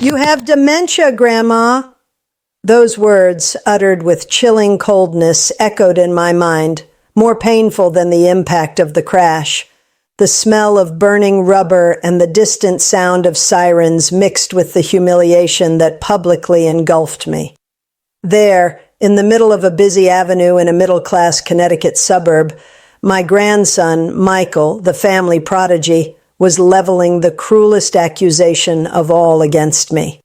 You have dementia, Grandma. Those words, uttered with chilling coldness, echoed in my mind, more painful than the impact of the crash. The smell of burning rubber and the distant sound of sirens mixed with the humiliation that publicly engulfed me. There, in the middle of a busy avenue in a middle-class Connecticut suburb, my grandson, Michael, the family prodigy, was leveling the cruelest accusation of all against me.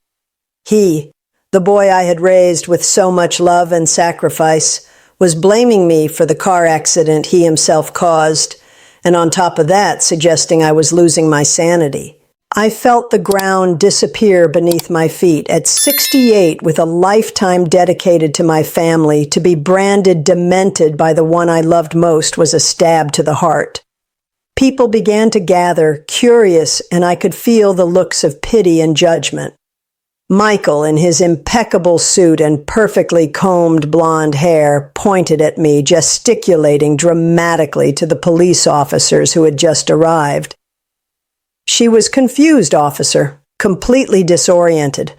He, the boy I had raised with so much love and sacrifice, was blaming me for the car accident he himself caused, and on top of that, suggesting I was losing my sanity. I felt the ground disappear beneath my feet. At 68, with a lifetime dedicated to my family, to be branded demented by the one I loved most was a stab to the heart. People began to gather, curious, and I could feel the looks of pity and judgment. Michael, in his impeccable suit and perfectly combed blonde hair, pointed at me, gesticulating dramatically to the police officers who had just arrived. She was confused, officer, completely disoriented.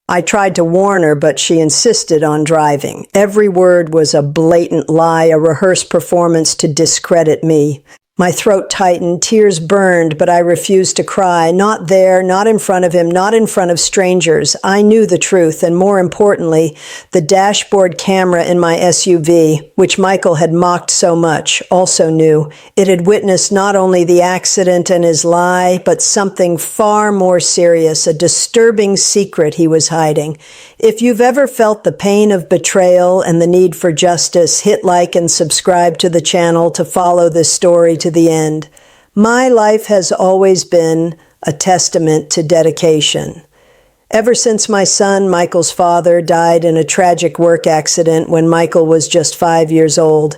I tried to warn her, but she insisted on driving. Every word was a blatant lie, a rehearsed performance to discredit me. My throat tightened, tears burned, but I refused to cry. Not there, not in front of him, not in front of strangers. I knew the truth, and more importantly, the dashboard camera in my SUV, which Michael had mocked so much, also knew. It had witnessed not only the accident and his lie, but something far more serious, a disturbing secret he was hiding. If you've ever felt the pain of betrayal and the need for justice, hit like and subscribe to the channel to follow this story to the end. My life has always been a testament to dedication. Ever since my son, Michael's father, died in a tragic work accident when Michael was just 5 years old,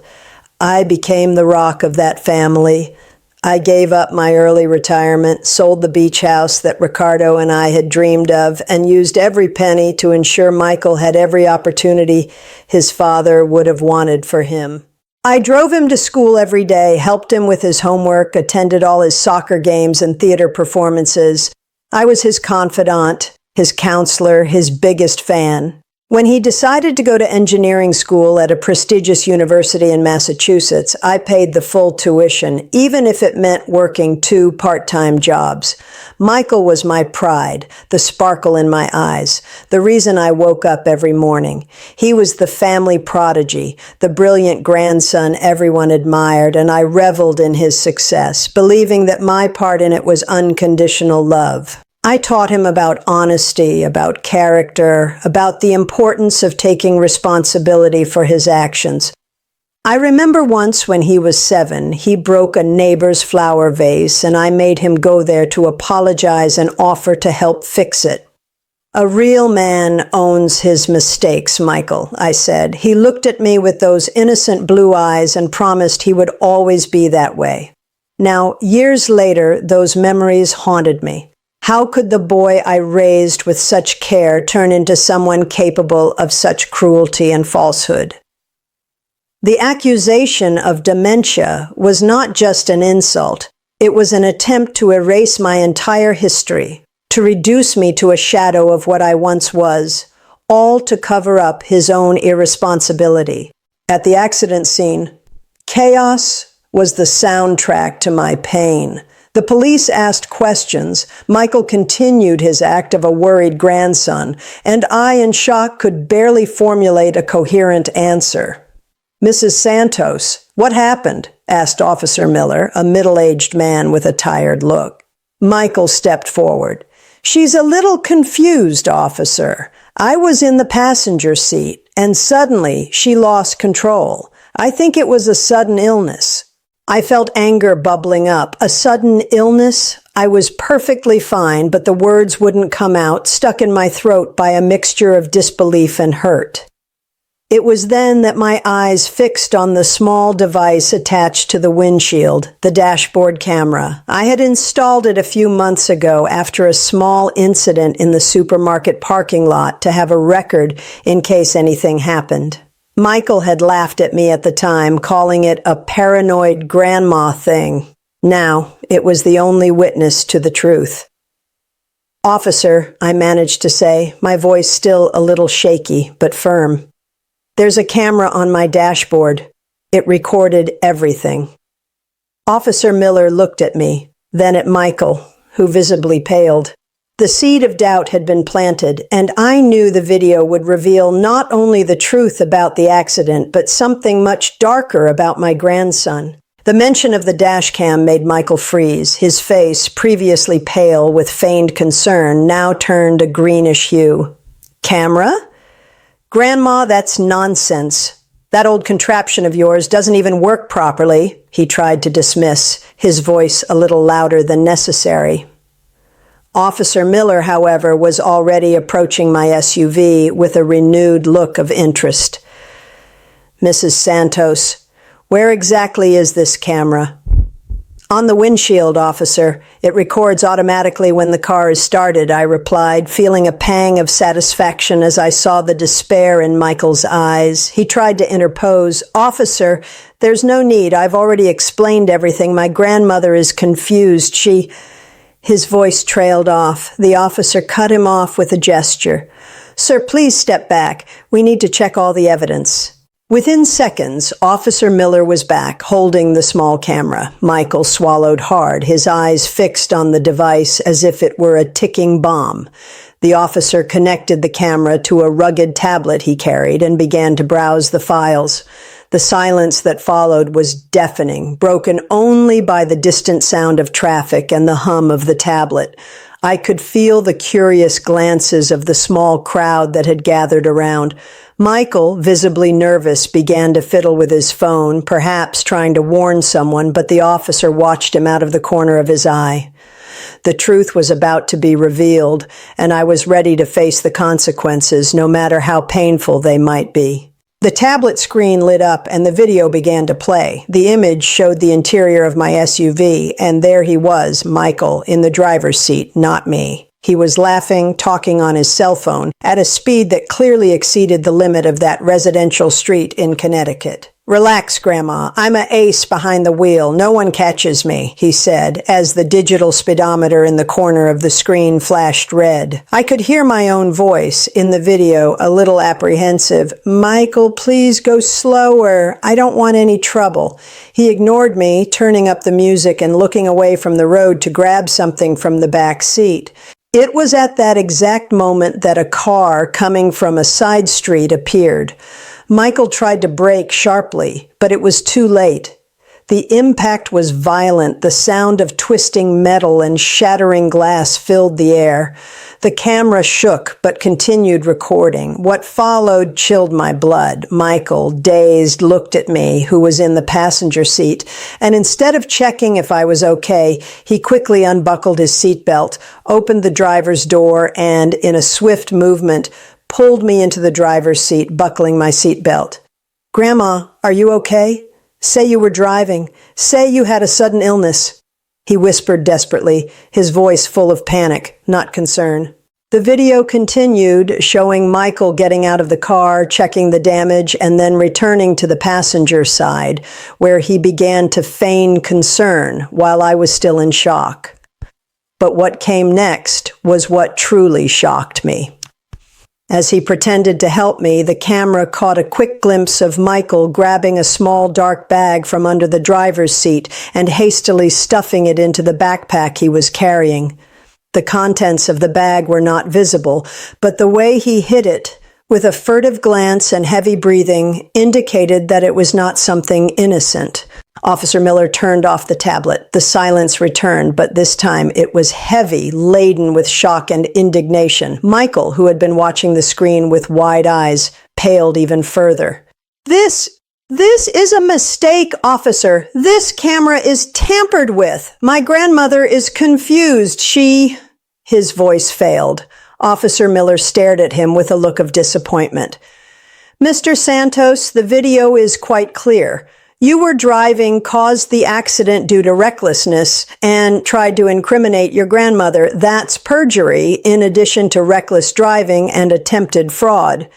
I became the rock of that family. I gave up my early retirement, sold the beach house that Ricardo and I had dreamed of, and used every penny to ensure Michael had every opportunity his father would have wanted for him. I drove him to school every day, helped him with his homework, attended all his soccer games and theater performances. I was his confidant, his counselor, his biggest fan. When he decided to go to engineering school at a prestigious university in Massachusetts, I paid the full tuition, even if it meant working 2 part-time jobs. Michael was my pride, the sparkle in my eyes, the reason I woke up every morning. He was the family prodigy, the brilliant grandson everyone admired, and I reveled in his success, believing that my part in it was unconditional love. I taught him about honesty, about character, about the importance of taking responsibility for his actions. I remember once when he was 7, he broke a neighbor's flower vase, and I made him go there to apologize and offer to help fix it. "A real man owns his mistakes, Michael," I said. He looked at me with those innocent blue eyes and promised he would always be that way. Now, years later, those memories haunted me. How could the boy I raised with such care turn into someone capable of such cruelty and falsehood? The accusation of dementia was not just an insult. It was an attempt to erase my entire history, to reduce me to a shadow of what I once was, all to cover up his own irresponsibility. At the accident scene, chaos was the soundtrack to my pain. The police asked questions. Michael continued his act of a worried grandson, and I, in shock, could barely formulate a coherent answer. "Mrs. Santos, what happened?" asked Officer Miller, a middle-aged man with a tired look. Michael stepped forward. "She's a little confused, officer. I was in the passenger seat, and suddenly she lost control. I think it was a sudden illness." I felt anger bubbling up. A sudden illness? I was perfectly fine, but the words wouldn't come out, stuck in my throat by a mixture of disbelief and hurt. It was then that my eyes fixed on the small device attached to the windshield, the dashboard camera. I had installed it a few months ago after a small incident in the supermarket parking lot to have a record in case anything happened. Michael had laughed at me at the time, calling it a paranoid grandma thing. Now, it was the only witness to the truth. "Officer," I managed to say, my voice still a little shaky, but firm. "There's a camera on my dashboard. It recorded everything." Officer Miller looked at me, then at Michael, who visibly paled. The seed of doubt had been planted, and I knew the video would reveal not only the truth about the accident, but something much darker about my grandson. The mention of the dashcam made Michael freeze. His face, previously pale with feigned concern, now turned a greenish hue. "Camera? Grandma, that's nonsense. That old contraption of yours doesn't even work properly," he tried to dismiss, his voice a little louder than necessary. Officer Miller, however, was already approaching my SUV with a renewed look of interest. "Mrs. Santos, where exactly is this camera?" "On the windshield, officer. It records automatically when the car is started," I replied, feeling a pang of satisfaction as I saw the despair in Michael's eyes. He tried to interpose. "Officer, there's no need. I've already explained everything. My grandmother is confused. His voice trailed off. The officer cut him off with a gesture. "Sir, please step back. We need to check all the evidence." Within seconds, Officer Miller was back, holding the small camera. Michael swallowed hard, his eyes fixed on the device as if it were a ticking bomb. The officer connected the camera to a rugged tablet he carried and began to browse the files. The silence that followed was deafening, broken only by the distant sound of traffic and the hum of the tablet. I could feel the curious glances of the small crowd that had gathered around. Michael, visibly nervous, began to fiddle with his phone, perhaps trying to warn someone, but the officer watched him out of the corner of his eye. The truth was about to be revealed, and I was ready to face the consequences, no matter how painful they might be. The tablet screen lit up and the video began to play. The image showed the interior of my SUV, and there he was, Michael, in the driver's seat, not me. He was laughing, talking on his cell phone, at a speed that clearly exceeded the limit of that residential street in Connecticut. "Relax, Grandma. I'm an ace behind the wheel. No one catches me," he said, as the digital speedometer in the corner of the screen flashed red. I could hear my own voice in the video, a little apprehensive. "Michael, please go slower. I don't want any trouble." He ignored me, turning up the music and looking away from the road to grab something from the back seat. It was at that exact moment that a car coming from a side street appeared. Michael tried to brake sharply, but it was too late. The impact was violent. The sound of twisting metal and shattering glass filled the air. The camera shook, but continued recording. What followed chilled my blood. Michael, dazed, looked at me, who was in the passenger seat, and instead of checking if I was okay, he quickly unbuckled his seatbelt, opened the driver's door, and, in a swift movement, pulled me into the driver's seat, buckling my seatbelt. "Grandma, are you okay? Say you were driving. Say you had a sudden illness," he whispered desperately, his voice full of panic, not concern. The video continued, showing Michael getting out of the car, checking the damage, and then returning to the passenger side, where he began to feign concern while I was still in shock. But what came next was what truly shocked me. As he pretended to help me, the camera caught a quick glimpse of Michael grabbing a small dark bag from under the driver's seat and hastily stuffing it into the backpack he was carrying. The contents of the bag were not visible, but the way he hid it, with a furtive glance and heavy breathing, indicated that it was not something innocent. Officer Miller turned off the tablet. The silence returned, but this time it was heavy, laden with shock and indignation. Michael, who had been watching the screen with wide eyes, paled even further. This is a mistake, officer. This camera is tampered with. My grandmother is confused. His voice failed. Officer Miller stared at him with a look of disappointment. "Mr. Santos, the video is quite clear. You were driving, caused the accident due to recklessness, and tried to incriminate your grandmother. That's perjury, in addition to reckless driving and attempted fraud."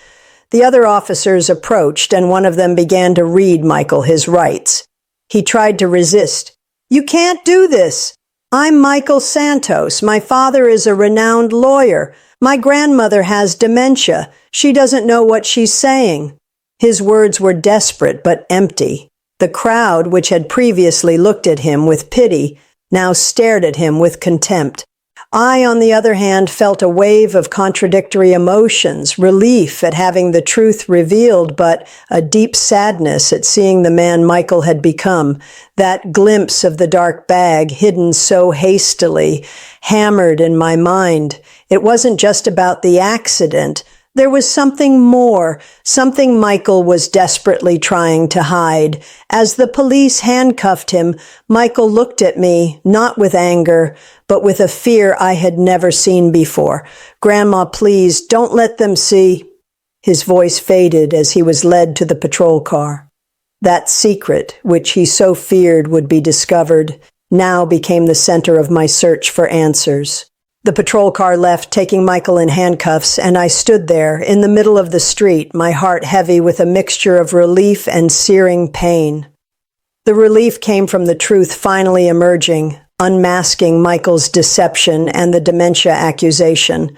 The other officers approached, and one of them began to read Michael his rights. He tried to resist. "You can't do this." I'm Michael Santos. My father is a renowned lawyer. My grandmother has dementia. She doesn't know what she's saying." His words were desperate but empty. The crowd, which had previously looked at him with pity, now stared at him with contempt. I, on the other hand, felt a wave of contradictory emotions, relief at having the truth revealed, but a deep sadness at seeing the man Michael had become. That glimpse of the dark bag, hidden so hastily, hammered in my mind. It wasn't just about the accident. There was something more, something Michael was desperately trying to hide. As the police handcuffed him, Michael looked at me, not with anger, but with a fear I had never seen before. "Grandma, please, don't let them see." His voice faded as he was led to the patrol car. That secret, which he so feared would be discovered, now became the center of my search for answers. The patrol car left, taking Michael in handcuffs, and I stood there, in the middle of the street, my heart heavy with a mixture of relief and searing pain. The relief came from the truth finally emerging, unmasking Michael's deception and the dementia accusation.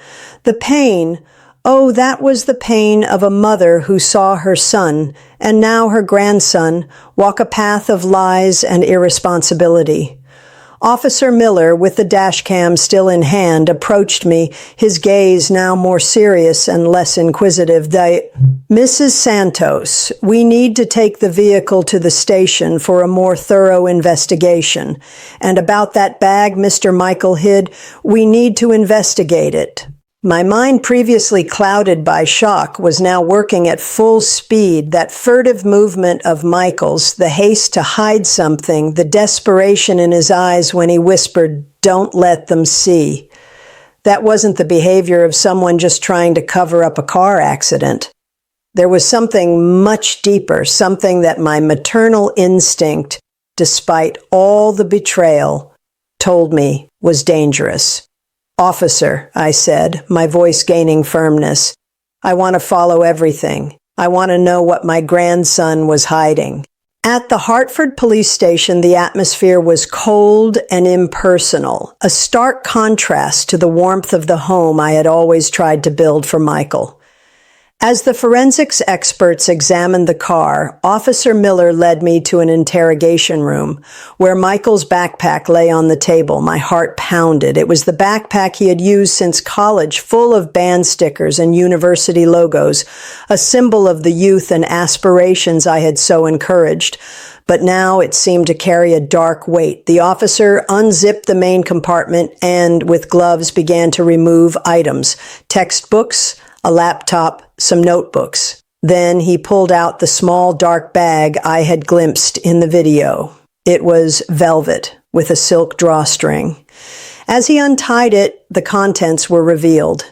The pain, oh, that was the pain of a mother who saw her son, and now her grandson, walk a path of lies and irresponsibility. Officer Miller, with the dashcam still in hand, approached me, his gaze now more serious and less inquisitive. "Mrs. Santos, we need to take the vehicle to the station for a more thorough investigation. And about that bag Mr. Michael hid, we need to investigate it." My mind, previously clouded by shock, was now working at full speed. That furtive movement of Michael's, the haste to hide something, the desperation in his eyes when he whispered, "Don't let them see." That wasn't the behavior of someone just trying to cover up a car accident. There was something much deeper, something that my maternal instinct, despite all the betrayal, told me was dangerous. "Officer," I said, my voice gaining firmness, "I want to follow everything. I want to know what my grandson was hiding." At the Hartford police station, the atmosphere was cold and impersonal, a stark contrast to the warmth of the home I had always tried to build for Michael. As the forensics experts examined the car, Officer Miller led me to an interrogation room where Michael's backpack lay on the table. My heart pounded. It was the backpack he had used since college, full of band stickers and university logos, a symbol of the youth and aspirations I had so encouraged. But now it seemed to carry a dark weight. The officer unzipped the main compartment and, with gloves, began to remove items, textbooks, a laptop, some notebooks. Then he pulled out the small dark bag I had glimpsed in the video. It was velvet with a silk drawstring. As he untied it, the contents were revealed.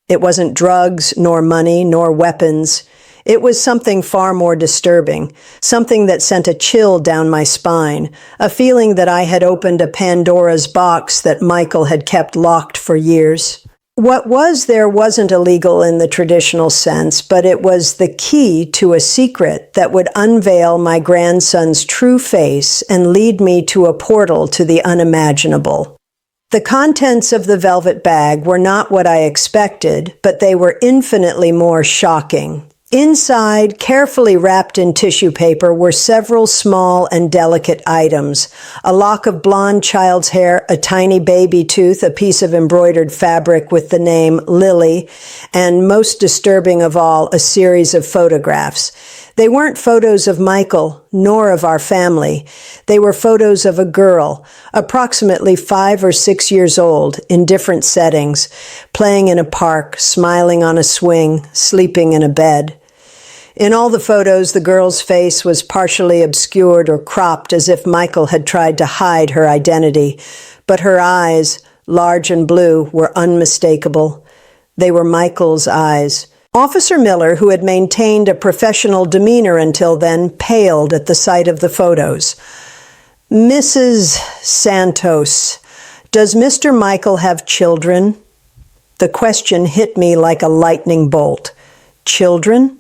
It wasn't drugs, nor money, nor weapons. It was something far more disturbing, something that sent a chill down my spine, a feeling that I had opened a Pandora's box that Michael had kept locked for years. What was there wasn't illegal in the traditional sense, but it was the key to a secret that would unveil my grandson's true face and lead me to a portal to the unimaginable. The contents of the velvet bag were not what I expected, but they were infinitely more shocking. Inside, carefully wrapped in tissue paper, were several small and delicate items. A lock of blonde child's hair, a tiny baby tooth, a piece of embroidered fabric with the name Lily, and most disturbing of all, a series of photographs. They weren't photos of Michael, nor of our family. They were photos of a girl, approximately 5 or 6 years old, in different settings, playing in a park, smiling on a swing, sleeping in a bed. In all the photos, the girl's face was partially obscured or cropped as if Michael had tried to hide her identity. But her eyes, large and blue, were unmistakable. They were Michael's eyes. Officer Miller, who had maintained a professional demeanor until then, paled at the sight of the photos. "Mrs. Santos, does Mr. Michael have children?" The question hit me like a lightning bolt. Children?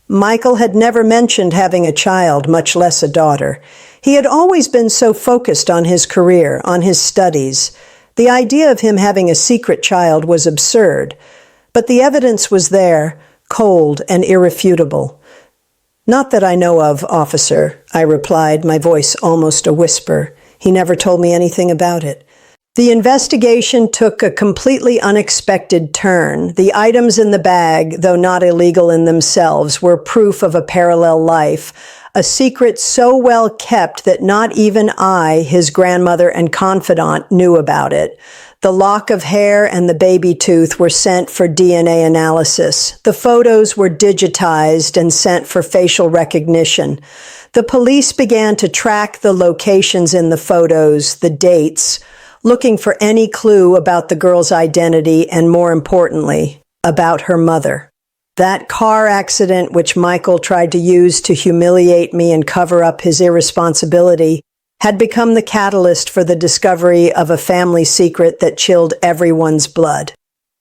Michael had never mentioned having a child, much less a daughter. He had always been so focused on his career, on his studies. The idea of him having a secret child was absurd, but the evidence was there, cold and irrefutable. "Not that I know of, officer," I replied, my voice almost a whisper. "He never told me anything about it." The investigation took a completely unexpected turn. The items in the bag, though not illegal in themselves, were proof of a parallel life, a secret so well kept that not even I, his grandmother and confidant, knew about it. The lock of hair and the baby tooth were sent for DNA analysis. The photos were digitized and sent for facial recognition. The police began to track the locations in the photos, the dates, looking for any clue about the girl's identity and, more importantly, about her mother. That car accident which Michael tried to use to humiliate me and cover up his irresponsibility had become the catalyst for the discovery of a family secret that chilled everyone's blood.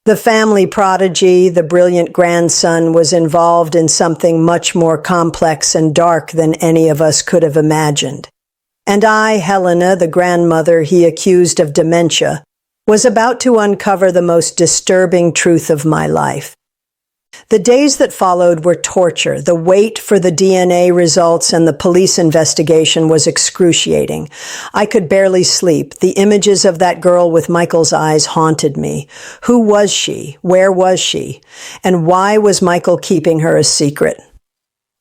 The family prodigy, the brilliant grandson, was involved in something much more complex and dark than any of us could have imagined. And I, Helena, the grandmother he accused of dementia, was about to uncover the most disturbing truth of my life. The days that followed were torture. The wait for the DNA results and the police investigation was excruciating. I could barely sleep. The images of that girl with Michael's eyes haunted me. Who was she? Where was she? And why was Michael keeping her a secret?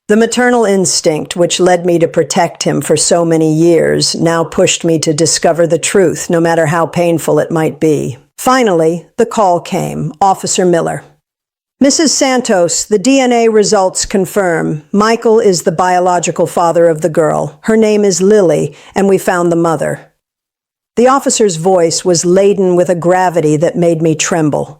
The maternal instinct, which led me to protect him for so many years, now pushed me to discover the truth, no matter how painful it might be. Finally, the call came. Officer Miller. "Mrs. Santos, the DNA results confirm Michael is the biological father of the girl. Her name is Lily, and we found the mother." The officer's voice was laden with a gravity that made me tremble.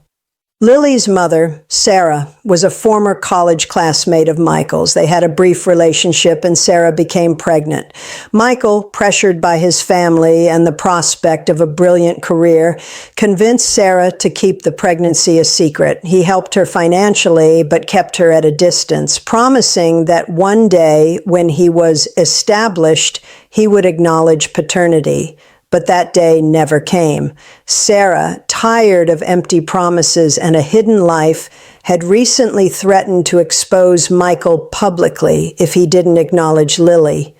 Lily's mother, Sarah, was a former college classmate of Michael's. They had a brief relationship and Sarah became pregnant. Michael, pressured by his family and the prospect of a brilliant career, convinced Sarah to keep the pregnancy a secret. He helped her financially but kept her at a distance, promising that one day when he was established, he would acknowledge paternity. But that day never came. Sarah, tired of empty promises and a hidden life, had recently threatened to expose Michael publicly if he didn't acknowledge Lily.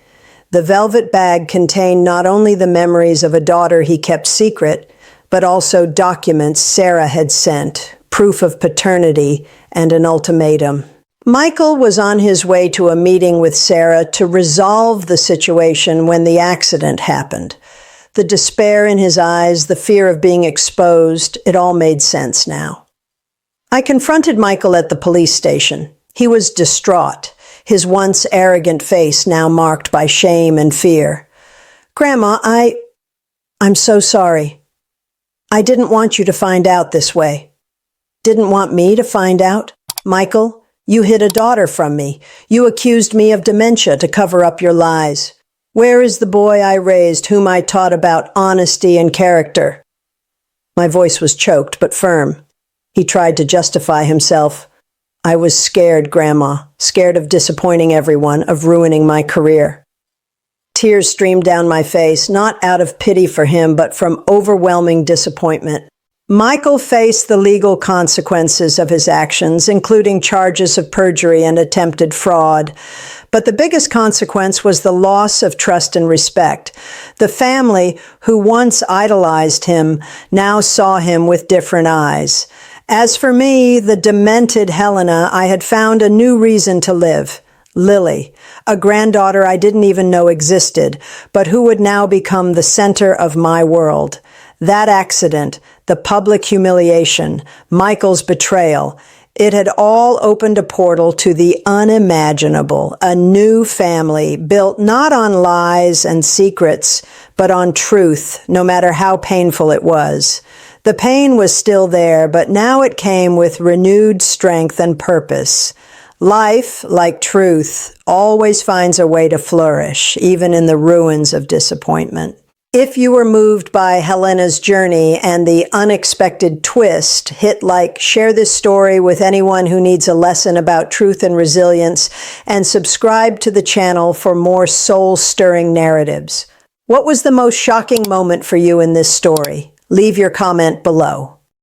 The velvet bag contained not only the memories of a daughter he kept secret, but also documents Sarah had sent, proof of paternity, and an ultimatum. Michael was on his way to a meeting with Sarah to resolve the situation when the accident happened. The despair in his eyes, the fear of being exposed, it all made sense now. I confronted Michael at the police station. He was distraught, his once arrogant face now marked by shame and fear. "Grandma, I'm so sorry. I didn't want you to find out this way." "Didn't want me to find out? Michael, you hid a daughter from me. You accused me of dementia to cover up your lies. Where is the boy I raised, whom I taught about honesty and character?" My voice was choked but firm. He tried to justify himself. "I was scared, Grandma, scared of disappointing everyone, of ruining my career." Tears streamed down my face, not out of pity for him, but from overwhelming disappointment. Michael faced the legal consequences of his actions, including charges of perjury and attempted fraud. But the biggest consequence was the loss of trust and respect. The family, who once idolized him, now saw him with different eyes. As for me, the demented Helena, I had found a new reason to live. Lily, a granddaughter I didn't even know existed, but who would now become the center of my world. That accident, the public humiliation, Michael's betrayal, it had all opened a portal to the unimaginable, a new family built not on lies and secrets, but on truth, no matter how painful it was. The pain was still there, but now it came with renewed strength and purpose. Life, like truth, always finds a way to flourish, even in the ruins of disappointment. If you were moved by Helena's journey and the unexpected twist, hit like, share this story with anyone who needs a lesson about truth and resilience, and subscribe to the channel for more soul-stirring narratives. What was the most shocking moment for you in this story? Leave your comment below.